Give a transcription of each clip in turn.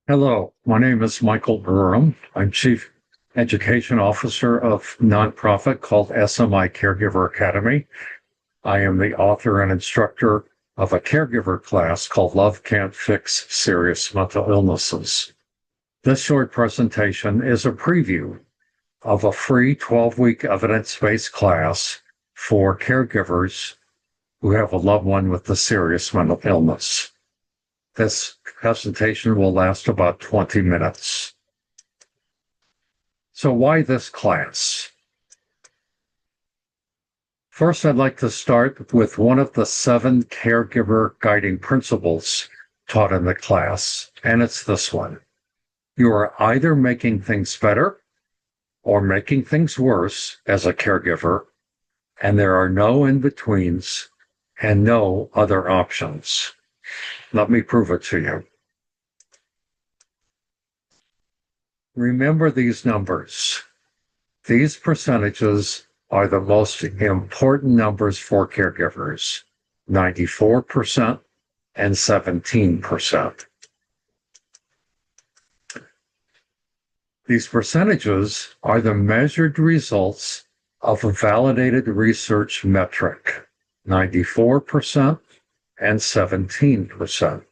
Hello, my name is Michael Burrum. I'm Chief Education Officer of nonprofit called SMI Caregiver Academy. I am the author and instructor of a caregiver class called Love Can't Fix Serious Mental Illnesses. This short presentation is a preview of a free 12-week evidence-based class for caregivers who have a loved one with a serious mental illness. This presentation will last about 20 minutes. So why this class? First, I'd like to start with one of the 7 caregiver guiding principles taught in the class, and it's this one. You are either making things better or making things worse as a caregiver, and there are no in-betweens and no other options. Let me prove it to you. Remember these numbers. These percentages are the most important numbers for caregivers, 94% and 17%. These percentages are the measured results of a validated research metric, 94% and 17%.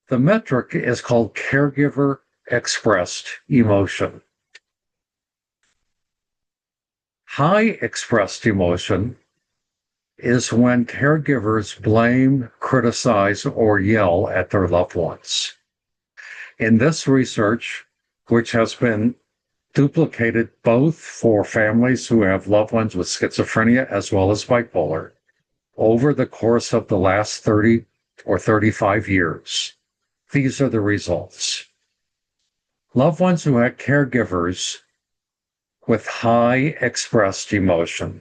The metric is called Caregiver Expressed Emotion. High expressed emotion is when caregivers blame, criticize, or yell at their loved ones. In this research, which has been duplicated both for families who have loved ones with schizophrenia as well as bipolar, over the course of the last 30 or 35 years, these are the results. Loved ones who had caregivers with high expressed emotion,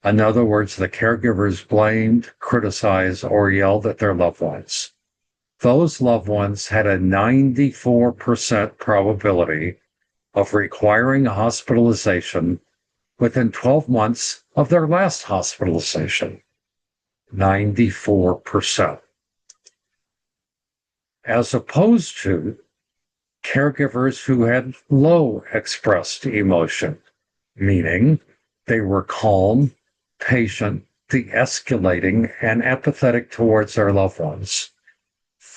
in other words, the caregivers blamed, criticized, or yelled at their loved ones, those loved ones had a 94% probability of requiring hospitalization within 12 months of their last hospitalization. 94%. As opposed to caregivers who had low expressed emotion, meaning they were calm, patient, de-escalating, and empathetic towards their loved ones.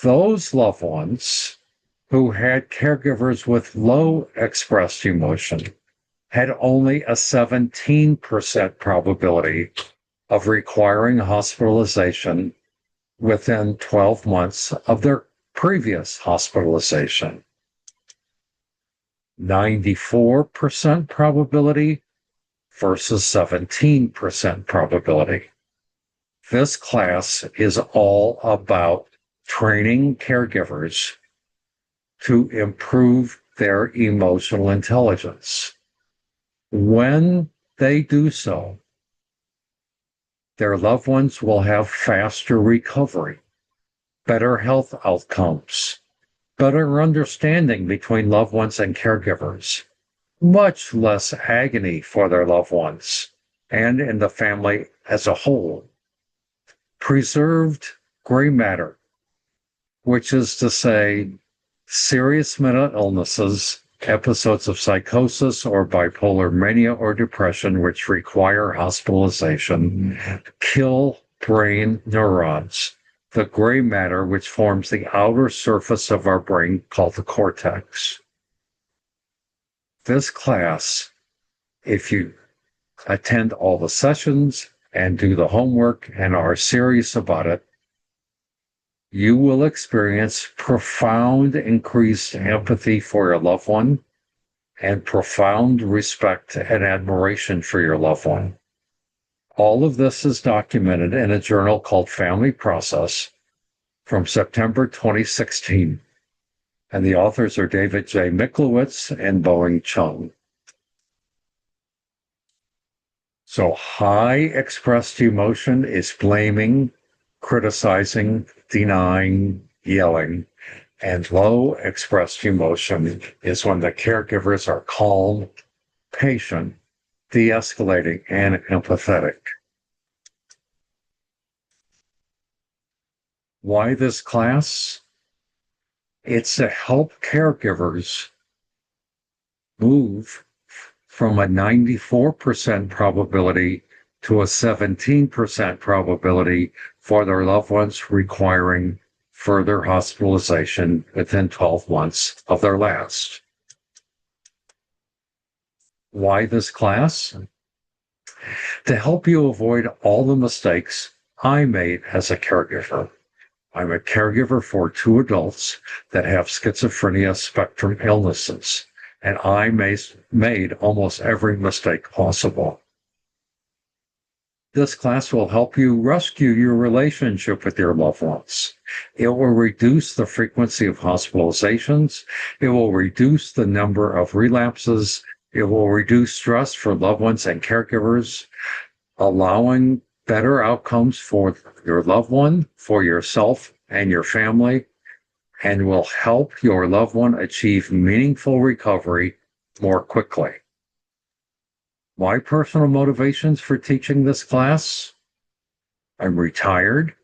Those loved ones who had caregivers with low expressed emotion had only a 17% probability of requiring hospitalization within 12 months of their previous hospitalization. 94% probability versus 17% probability. This class is all about training caregivers to improve their emotional intelligence. When they do so, their loved ones will have faster recovery, better health outcomes, better understanding between loved ones and caregivers, much less agony for their loved ones and in the family as a whole. Preserved gray matter, which is to say, serious mental illnesses, episodes of psychosis or bipolar mania or depression which require hospitalization, kill brain neurons, the gray matter which forms the outer surface of our brain called the cortex. This class, if you attend all the sessions and do the homework and are serious about it, you will experience profound increased empathy for your loved one and profound respect and admiration for your loved one. All of this is documented in a journal called Family Process from September 2016, and the authors are David J. Miklowitz and Boeing Chung. So high expressed emotion is blaming, criticizing, denying, yelling, and low expressed emotion is when the caregivers are calm, patient, de-escalating, and empathetic. Why this class? It's to help caregivers move from a 94% probability to a 17% probability for their loved ones requiring further hospitalization within 12 months of their last. Why this class? To help you avoid all the mistakes I made as a caregiver. I'm a caregiver for 2 adults that have schizophrenia spectrum illnesses, and I made almost every mistake possible. This class will help you rescue your relationship with your loved ones. It will reduce the frequency of hospitalizations. It will reduce the number of relapses. It will reduce stress for loved ones and caregivers, allowing better outcomes for your loved one, for yourself and your family, and will help your loved one achieve meaningful recovery more quickly. My personal motivations for teaching this class: I'm retired,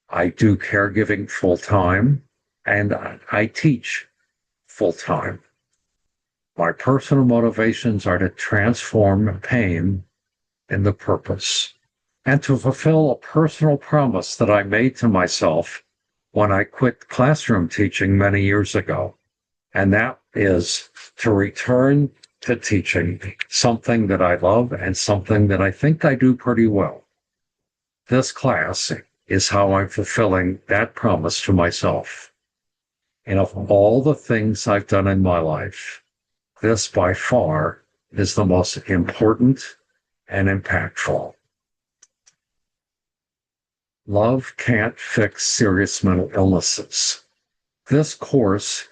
I do caregiving full-time, and I teach full-time. My personal motivations are to transform pain into purpose and to fulfill a personal promise that I made to myself when I quit classroom teaching many years ago. And that is to return to teaching something that I love and something that I think I do pretty well. This class is how I'm fulfilling that promise to myself. And of all the things I've done in my life, this by far is the most important and impactful. Love can't fix serious mental illnesses. This course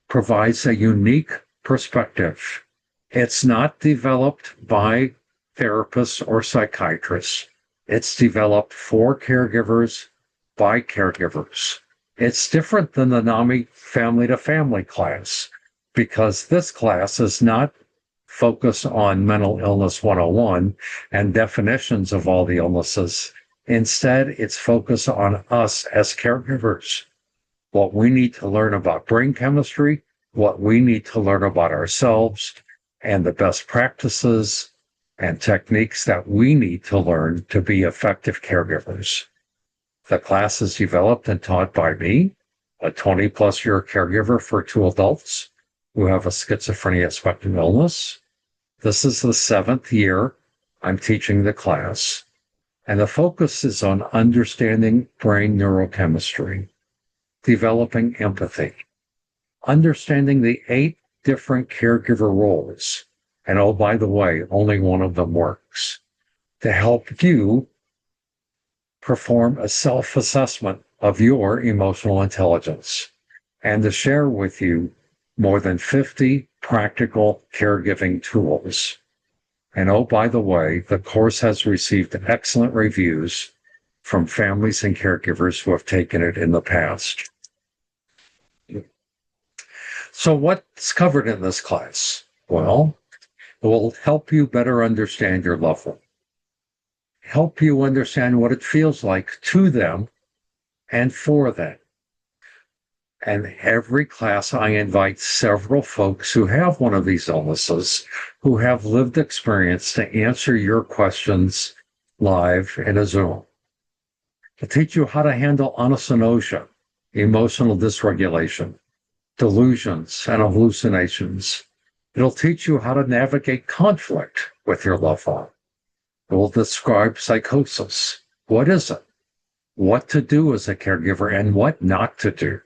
provides a unique perspective. It's not developed by therapists or psychiatrists. It's developed for caregivers by caregivers. It's different than the NAMI family-to-family class because this class is not focused on mental illness 101 and definitions of all the illnesses. Instead, it's focused on us as caregivers, what we need to learn about brain chemistry, what we need to learn about ourselves, and the best practices and techniques that we need to learn to be effective caregivers. The class is developed and taught by me, a 20-plus year caregiver for 2 adults who have a schizophrenia spectrum illness. This is the 7th year I'm teaching the class, and the focus is on understanding brain neurochemistry, developing empathy, understanding the 8 different caregiver roles. And oh, by the way, only one of them works. To help you perform a self-assessment of your emotional intelligence and to share with you more than 50 practical caregiving tools. And oh, by the way, the course has received excellent reviews from families and caregivers who have taken it in the past. So what's covered in this class? Well, it will help you better understand your loved one, help you understand what it feels like to them and for them. And every class, I invite several folks who have one of these illnesses, who have lived experience, to answer your questions live in a Zoom. To teach you how to handle anosognosia, emotional dysregulation, delusions, and hallucinations. It'll teach you how to navigate conflict with your loved one. It will describe psychosis. What is it? What to do as a caregiver and what not to do.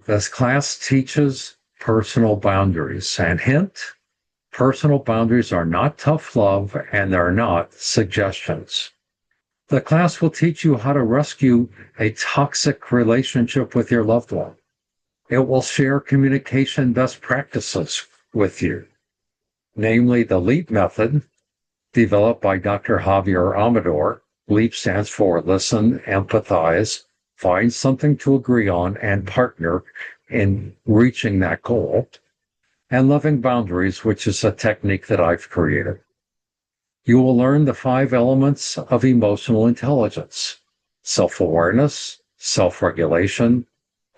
This class teaches personal boundaries. And hint, personal boundaries are not tough love and they're not suggestions. The class will teach you how to rescue a toxic relationship with your loved one. It will share communication best practices with you, namely the LEAP method, developed by Dr. Javier Amador. LEAP stands for Listen, Empathize, Find Something to Agree On, and Partner in reaching that goal, and Loving Boundaries, which is a technique that I've created. You will learn the 5 elements of emotional intelligence: self-awareness, self-regulation,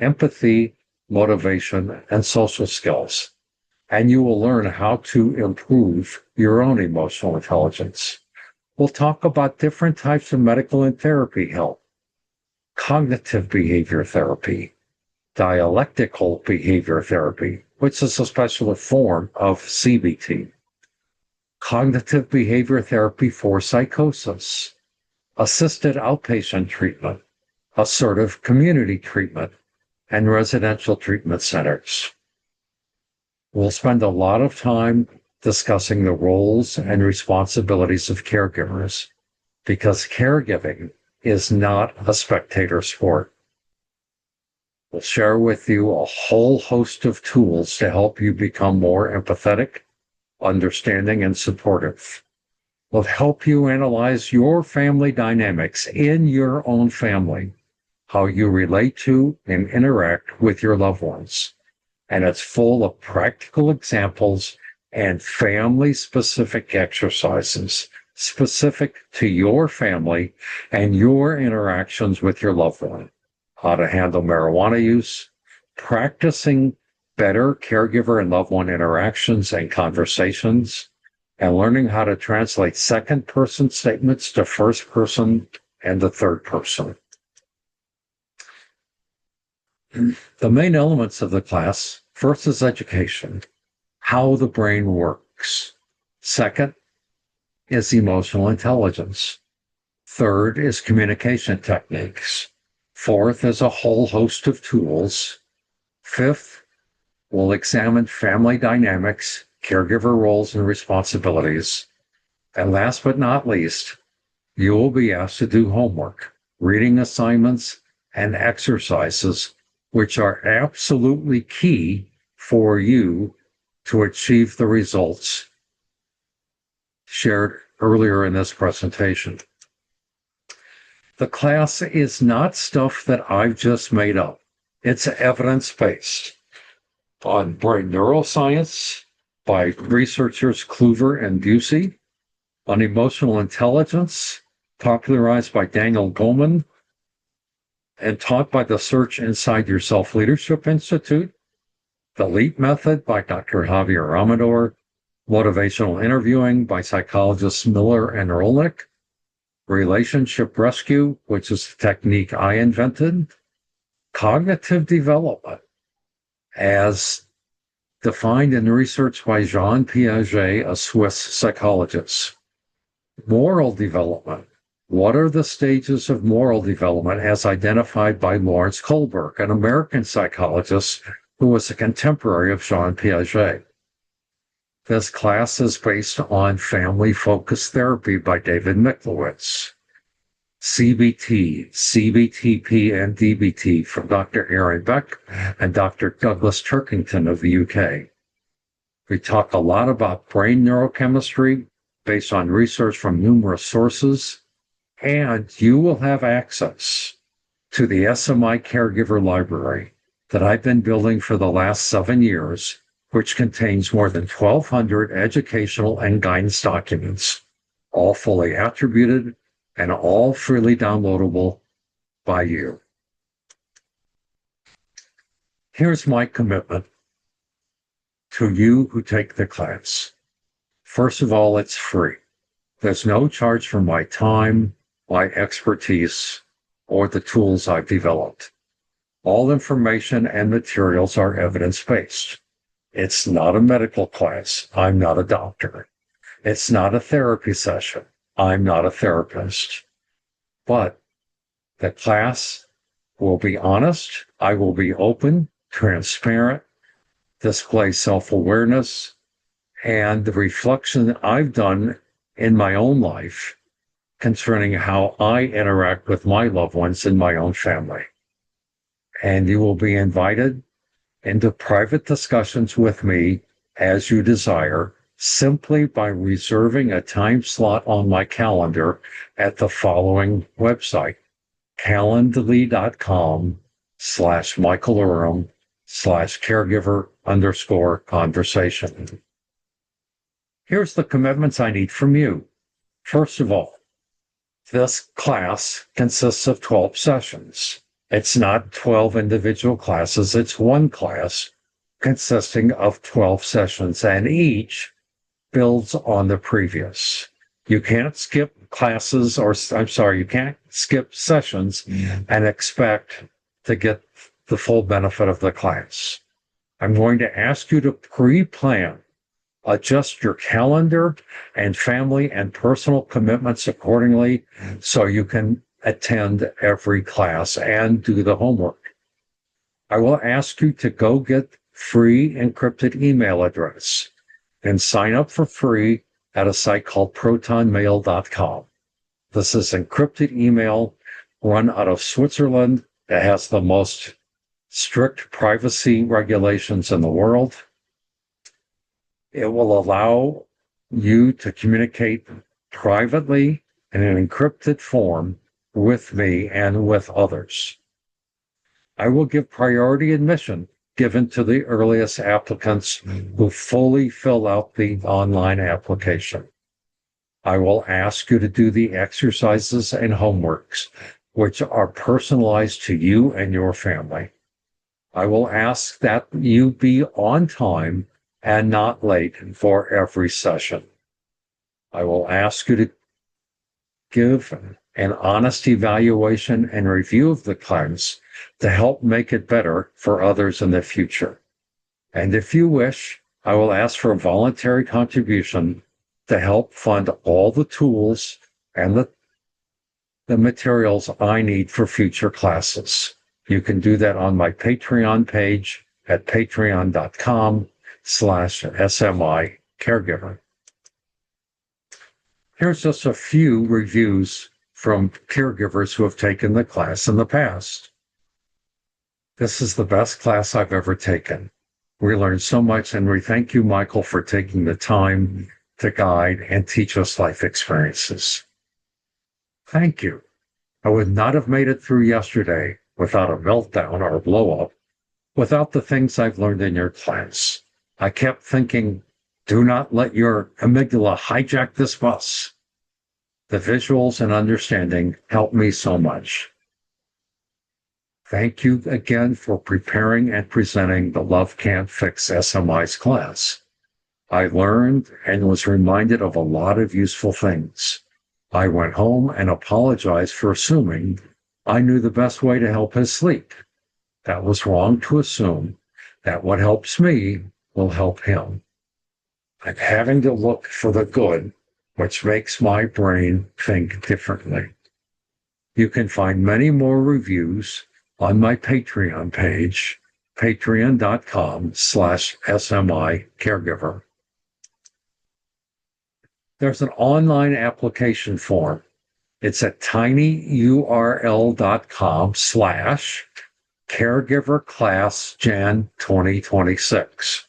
empathy, motivation, and social skills. And you will learn how to improve your own emotional intelligence. We'll talk about different types of medical and therapy help, cognitive behavior therapy, dialectical behavior therapy, which is a special form of CBT, cognitive behavior therapy for psychosis, assisted outpatient treatment, assertive community treatment, and residential treatment centers. We'll spend a lot of time discussing the roles and responsibilities of caregivers because caregiving is not a spectator sport. We'll share with you a whole host of tools to help you become more empathetic, understanding, and supportive. We'll help you analyze your family dynamics in your own family, how you relate to and interact with your loved ones. And it's full of practical examples and family-specific exercises specific to your family and your interactions with your loved one. How to handle marijuana use, practicing better caregiver and loved one interactions and conversations, and learning how to translate second-person statements to first person and the third person. The main elements of the class, first is education, how the brain works. Second is emotional intelligence. Third is communication techniques. Fourth is a whole host of tools. Fifth, we'll examine family dynamics, caregiver roles and responsibilities. And last but not least, you will be asked to do homework, reading assignments, and exercises, which are absolutely key for you to achieve the results shared earlier in this presentation. The class is not stuff that I've just made up. It's evidence-based on brain neuroscience by researchers Kluver and Busey, on emotional intelligence, popularized by Daniel Goleman, and taught by the Search Inside Yourself Leadership Institute, the LEAP method by Dr. Javier Amador, motivational interviewing by psychologists Miller and Rolnick, relationship rescue, which is the technique I invented, cognitive development, as defined in research by Jean Piaget, a Swiss psychologist, moral development. What are the stages of moral development as identified by Lawrence Kohlberg, an American psychologist who was a contemporary of Jean Piaget? This class is based on family-focused therapy by David Miklowitz, CBT, CBTP, and DBT from Dr. Aaron Beck and Dr. Douglas Turkington of the UK. We talk a lot about brain neurochemistry based on research from numerous sources, and you will have access to the SMI Caregiver Library that I've been building for the last 7 years, which contains more than 1,200 educational and guidance documents, all fully attributed and all freely downloadable by you. Here's my commitment to you who take the class. First of all, it's free. There's no charge for my time, my expertise, or the tools I've developed. All information and materials are evidence-based. It's not a medical class. I'm not a doctor. It's not a therapy session. I'm not a therapist. But the class will be honest. I will be open, transparent, display self-awareness, and the reflection that I've done in my own life concerning how I interact with my loved ones in my own family. And you will be invited into private discussions with me as you desire, simply by reserving a time slot on my calendar at the following website, calendly.com/michaelurum/caregiver_conversation. Here's the commitments I need from you. First of all, this class consists of 12 sessions. It's not 12 individual classes. It's one class consisting of 12 sessions, and each builds on the previous. You can't skip classes, or I'm sorry, you can't skip sessions and expect to get the full benefit of the class. I'm going to ask you to pre-plan, adjust your calendar and family and personal commitments accordingly so you can attend every class and do the homework. I will ask you to go get free encrypted email address and sign up for free at a site called protonmail.com. This is encrypted email run out of Switzerland that has the most strict privacy regulations in the world. It will allow you to communicate privately in an encrypted form with me and with others. I will give priority admission given to the earliest applicants who fully fill out the online application. I will ask you to do the exercises and homeworks, which are personalized to you and your family. I will ask that you be on time and not late for every session. I will ask you to give an honest evaluation and review of the class to help make it better for others in the future. And if you wish, I will ask for a voluntary contribution to help fund all the tools and the materials I need for future classes. You can do that on my Patreon page at patreon.com/SMI Caregiver. Here's just a few reviews from caregivers who have taken the class in the past. This is the best class I've ever taken. We learned so much, and we thank you, Michael, for taking the time to guide and teach us life experiences. Thank you. I would not have made it through yesterday without a meltdown or a blow-up, without the things I've learned in your class. I kept thinking, do not let your amygdala hijack this bus. The visuals and understanding helped me so much. Thank you again for preparing and presenting the Love Can't Fix SMI's class. I learned and was reminded of a lot of useful things. I went home and apologized for assuming I knew the best way to help his sleep. That was wrong to assume that what helps me will help him. I'm having to look for the good, which makes my brain think differently. You can find many more reviews on my Patreon page, patreon.com/SMI Caregiver. There's an online application form. It's at tinyurl.com/Caregiver Class Jan 2026.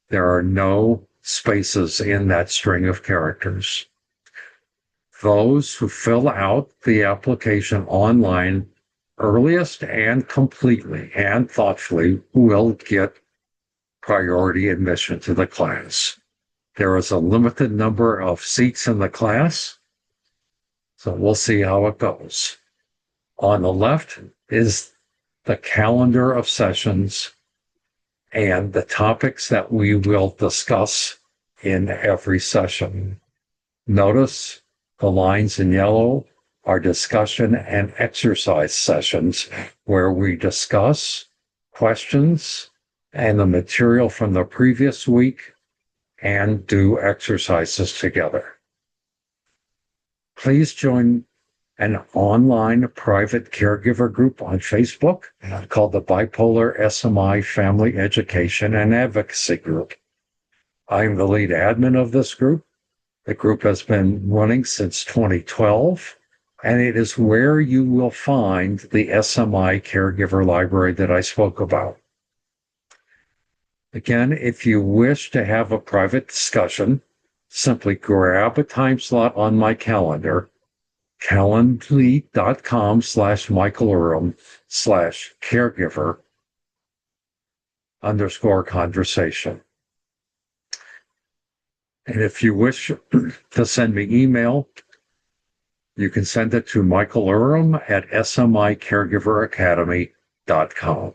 There are no spaces in that string of characters. Those who fill out the application online earliest and completely and thoughtfully will get priority admission to the class. There is a limited number of seats in the class, so we'll see how it goes. On the left is the calendar of sessions and the topics that we will discuss in every session. Notice the lines in yellow are discussion and exercise sessions where we discuss questions and the material from the previous week and do exercises together. Please join an online private caregiver group on Facebook called the Bipolar SMI Family Education and Advocacy Group. I'm the lead admin of this group. The group has been running since 2012, and it is where you will find the SMI caregiver library that I spoke about. Again, if you wish to have a private discussion, simply grab a time slot on my calendar, calendly.com/Michael Earl/caregiver_conversation. And if you wish to send me email, you can send it to Michael Earl at SMI Caregiver Academy I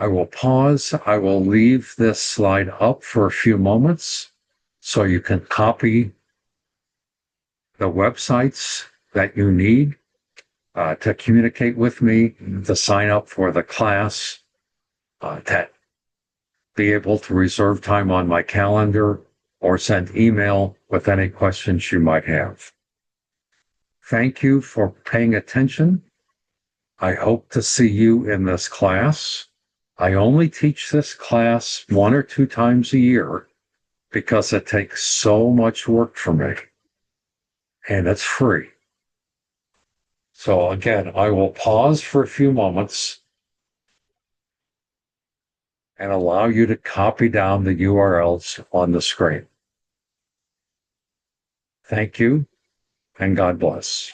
will pause. I will leave this slide up for a few moments so you can copy the websites that you need to communicate with me, to sign up for the class, to be able to reserve time on my calendar or send email with any questions you might have. Thank you for paying attention. I hope to see you in this class. I only teach this class 1 or 2 times a year because it takes so much work for me, and it's free. So again, I will pause for a few moments and allow you to copy down the URLs on the screen. Thank you, and God bless.